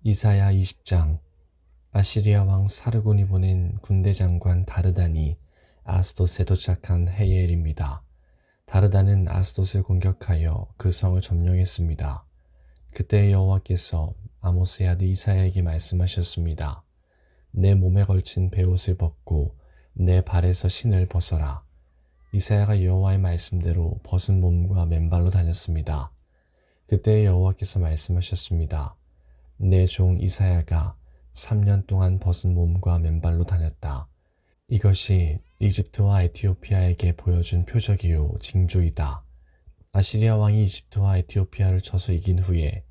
이사야 20장. 아시리아 왕 사르곤이 보낸 군대 장관 다르단이 아스돗에 도착한 해의 일입니다. 다르단은 아스돗을 공격하여 그 성을 점령했습니다. 그때 여호와께서 아모스의 아들 이사야에게 말씀하셨습니다. 내 몸에 걸친 베옷을 벗고 내 발에서 신을 벗어라. 이사야가 여호와의 말씀대로 벗은 몸과 맨발로 다녔습니다. 그때 여호와께서 말씀하셨습니다. 내 종 이사야가 3년 동안 벗은 몸과 맨발로 다녔다. 이것이 이집트와 에티오피아에게 보여준 표적이요 징조이다. 아시리아 왕이 이집트와 에티오피아를 쳐서 이긴 후에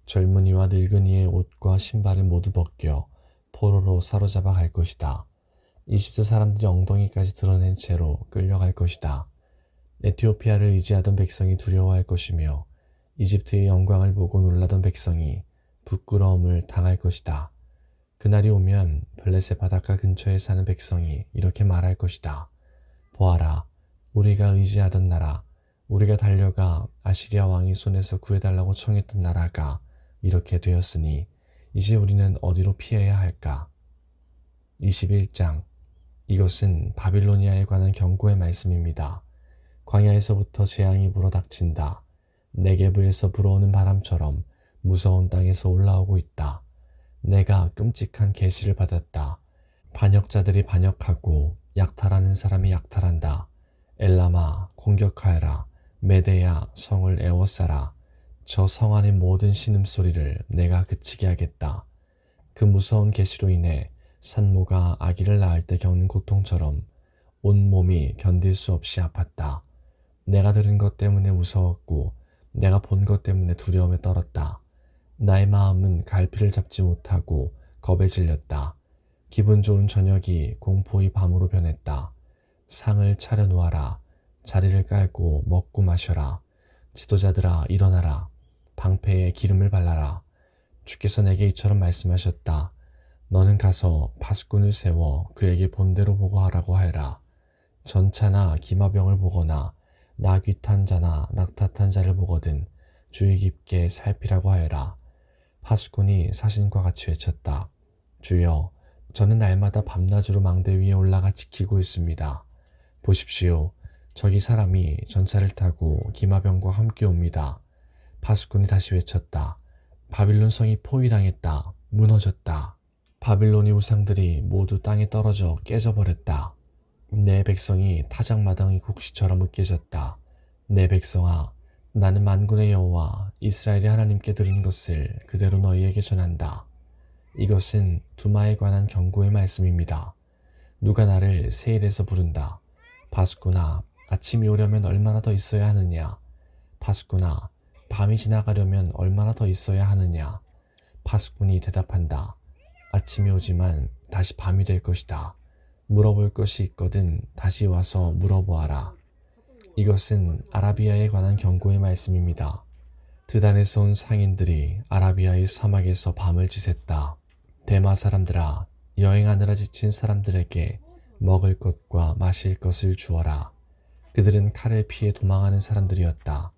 젊은이와 늙은이의 옷과 신발을 모두 벗겨 포로로 사로잡아 갈 것이다. 이집트 사람들이 엉덩이까지 드러낸 채로 끌려갈 것이다. 에티오피아를 의지하던 백성이 두려워할 것이며 이집트의 영광을 보고 놀라던 백성이 부끄러움을 당할 것이다. 그날이 오면 블레셋 바닷가 근처에 사는 백성이 이렇게 말할 것이다. 보아라, 우리가 의지하던 나라, 우리가 달려가 아시리아 왕의 손에서 구해달라고 청했던 나라가 이렇게 되었으니 이제 우리는 어디로 피해야 할까? 21장. 이것은 바빌로니아에 관한 경고의 말씀입니다. 광야에서부터 재앙이 불어닥친다. 네게브에서 불어오는 바람처럼 무서운 땅에서 올라오고 있다. 내가 끔찍한 계시를 받았다. 반역자들이 반역하고 약탈하는 사람이 약탈한다. 엘람아, 공격하여라. 메대야, 성을 에워싸라. 저 성 안의 모든 신음소리를 내가 그치게 하겠다. 그 무서운 계시로 인해 산모가 아기를 낳을 때 겪는 고통처럼 온 몸이 견딜 수 없이 아팠다. 내가 들은 것 때문에 무서웠고 내가 본 것 때문에 두려움에 떨었다. 나의 마음은 갈피를 잡지 못하고 겁에 질렸다. 기분 좋은 저녁이 공포의 밤으로 변했다. 상을 차려 놓아라. 자리를 깔고 먹고 마셔라. 지도자들아 일어나라. 방패에 기름을 발라라. 주께서 내게 이처럼 말씀하셨다. 너는 가서 파수꾼을 세워 그에게 본대로 보고하라고 하여라. 전차나 기마병을 보거나 나귀 탄 자나 낙타 탄 자를 보거든 주의 깊게 살피라고 하여라. 파수꾼이 사신과 같이 외쳤다. 주여, 저는 날마다 밤낮으로 망대 위에 올라가 지키고 있습니다. 보십시오. 저기 사람이 전차를 타고 기마병과 함께 옵니다. 파수꾼이 다시 외쳤다. 바빌론 성이 포위당했다. 무너졌다. 바빌론의 우상들이 모두 땅에 떨어져 깨져버렸다. 내 백성이 타작마당의 곡식처럼 으깨졌다. 내 백성아, 나는 만군의 여호와 이스라엘의 하나님께 들은 것을 그대로 너희에게 전한다. 이것은 두마에 관한 경고의 말씀입니다. 누가 나를 세일에서 부른다. 파수꾼아, 아침이 오려면 얼마나 더 있어야 하느냐. 파수꾼아, 밤이 지나가려면 얼마나 더 있어야 하느냐. 파수꾼이 대답한다. 아침이 오지만 다시 밤이 될 것이다. 물어볼 것이 있거든 다시 와서 물어보아라. 이것은 아라비아에 관한 경고의 말씀입니다. 드단에서 온 상인들이 아라비아의 사막에서 밤을 지샜다. 대마 사람들아, 여행하느라 지친 사람들에게 먹을 것과 마실 것을 주어라. 그들은 칼을 피해 도망하는 사람들이었다.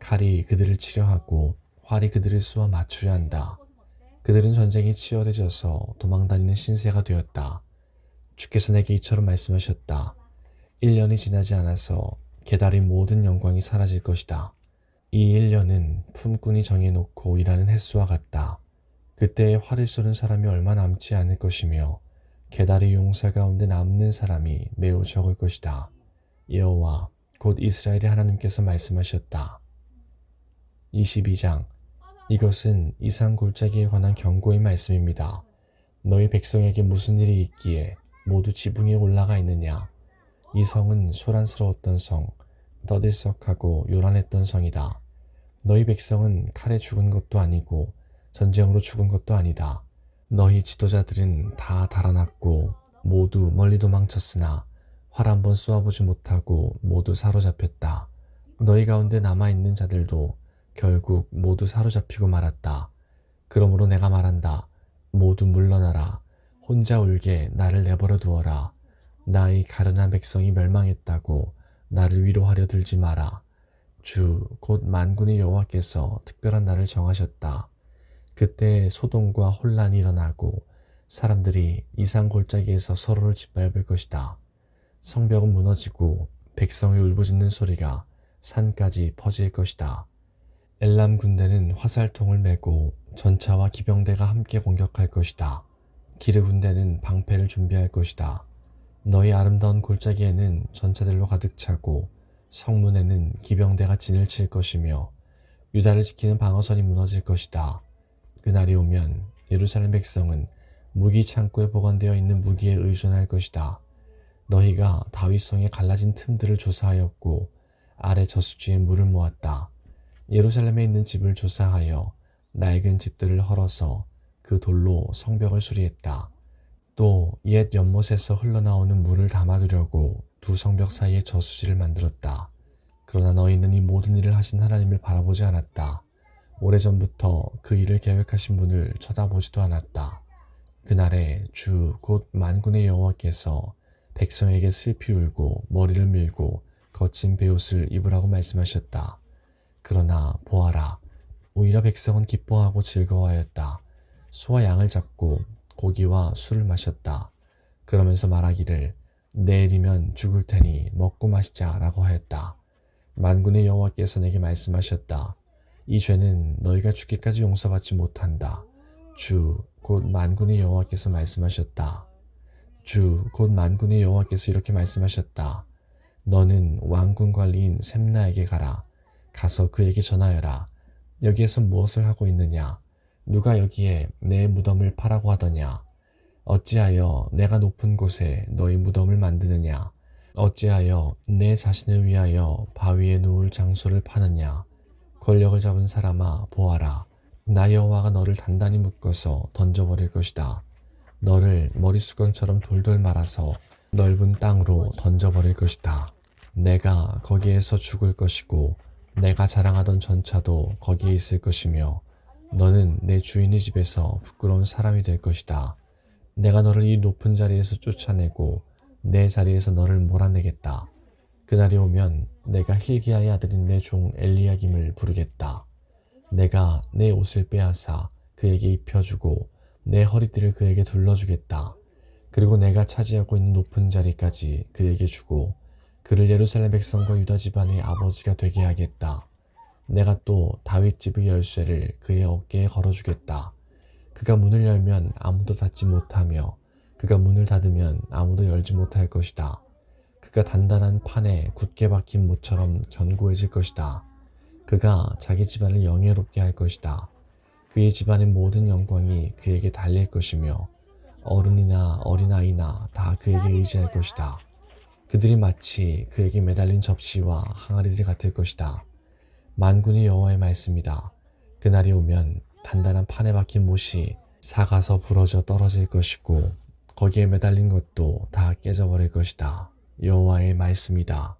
칼이 그들을 치려하고 활이 그들을 쏘아 맞추려 한다. 그들은 전쟁이 치열해져서 도망다니는 신세가 되었다. 주께서 내게 이처럼 말씀하셨다. 1년이 지나지 않아서 게달의 모든 영광이 사라질 것이다. 이 1년은 품꾼이 정해놓고 일하는 횟수와 같다. 그때에 활을 쏘는 사람이 얼마 남지 않을 것이며 게달의 용사 가운데 남는 사람이 매우 적을 것이다. 여호와 곧 이스라엘의 하나님께서 말씀하셨다. 22장. 이것은 이상 골짜기에 관한 경고의 말씀입니다. 너희 백성에게 무슨 일이 있기에 모두 지붕에 올라가 있느냐. 이 성은 소란스러웠던 성, 떠들썩하고 요란했던 성이다. 너희 백성은 칼에 죽은 것도 아니고 전쟁으로 죽은 것도 아니다. 너희 지도자들은 다 달아났고 모두 멀리 도망쳤으나 활 한 번 쏘아보지 못하고 모두 사로잡혔다. 너희 가운데 남아있는 자들도 결국 모두 사로잡히고 말았다. 그러므로 내가 말한다. 모두 물러나라. 혼자 울게 나를 내버려 두어라. 나의 가련한 백성이 멸망했다고 나를 위로하려 들지 마라. 주 곧 만군의 여호와께서 특별한 날을 정하셨다. 그때 소동과 혼란이 일어나고 사람들이 이상 골짜기에서 서로를 짓밟을 것이다. 성벽은 무너지고 백성의 울부짖는 소리가 산까지 퍼질 것이다. 엘람 군대는 화살통을 메고 전차와 기병대가 함께 공격할 것이다. 기르 군대는 방패를 준비할 것이다. 너희 아름다운 골짜기에는 전차들로 가득 차고 성문에는 기병대가 진을 칠 것이며 유다를 지키는 방어선이 무너질 것이다. 그날이 오면 예루살렘 백성은 무기 창고에 보관되어 있는 무기에 의존할 것이다. 너희가 다윗성의 갈라진 틈들을 조사하였고 아래 저수지에 물을 모았다. 예루살렘에 있는 집을 조사하여 낡은 집들을 헐어서 그 돌로 성벽을 수리했다. 또 옛 연못에서 흘러나오는 물을 담아두려고 두 성벽 사이에 저수지를 만들었다. 그러나 너희는 이 모든 일을 하신 하나님을 바라보지 않았다. 오래전부터 그 일을 계획하신 분을 쳐다보지도 않았다. 그날에 주 곧 만군의 여호와께서 백성에게 슬피 울고 머리를 밀고 거친 베옷을 입으라고 말씀하셨다. 그러나 보아라, 오히려 백성은 기뻐하고 즐거워하였다. 소와 양을 잡고 고기와 술을 마셨다. 그러면서 말하기를 내일이면 죽을 테니 먹고 마시자 라고 하였다. 만군의 여호와께서 내게 말씀하셨다. 이 죄는 너희가 죽기까지 용서받지 못한다. 주 곧 만군의 여호와께서 말씀하셨다. 주 곧 만군의 여호와께서 이렇게 말씀하셨다. 너는 왕군 관리인 셈나에게 가라. 가서 그에게 전하여라. 여기에서 무엇을 하고 있느냐? 누가 여기에 내 무덤을 파라고 하더냐? 어찌하여 내가 높은 곳에 너희 무덤을 만드느냐? 어찌하여 내 자신을 위하여 바위에 누울 장소를 파느냐? 권력을 잡은 사람아 보아라. 나 여호와가 너를 단단히 묶어서 던져버릴 것이다. 너를 머리수건처럼 돌돌 말아서 넓은 땅으로 던져버릴 것이다. 내가 거기에서 죽을 것이고 내가 자랑하던 전차도 거기에 있을 것이며 너는 내 주인의 집에서 부끄러운 사람이 될 것이다. 내가 너를 이 높은 자리에서 쫓아내고 내 자리에서 너를 몰아내겠다. 그날이 오면 내가 hil기야의 아들인 내 종 엘리야김을 부르겠다. 내가 내 옷을 빼앗아 그에게 입혀주고 내 허리띠를 그에게 둘러주겠다. 그리고 내가 차지하고 있는 높은 자리까지 그에게 주고 그를 예루살렘 백성과 유다 집안의 아버지가 되게 하겠다. 내가 또 다윗 집의 열쇠를 그의 어깨에 걸어주겠다. 그가 문을 열면 아무도 닫지 못하며 그가 문을 닫으면 아무도 열지 못할 것이다. 그가 단단한 판에 굳게 박힌 모처럼 견고해질 것이다. 그가 자기 집안을 영예롭게 할 것이다. 그의 집안의 모든 영광이 그에게 달릴 것이며 어른이나 어린아이나 다 그에게 의지할 것이다. 그들이 마치 그에게 매달린 접시와 항아리들 같을 것이다. 만군의 여호와의 말씀이다. 그날이 오면 단단한 판에 박힌 못이 삭아서 부러져 떨어질 것이고 거기에 매달린 것도 다 깨져버릴 것이다. 여호와의 말씀이다.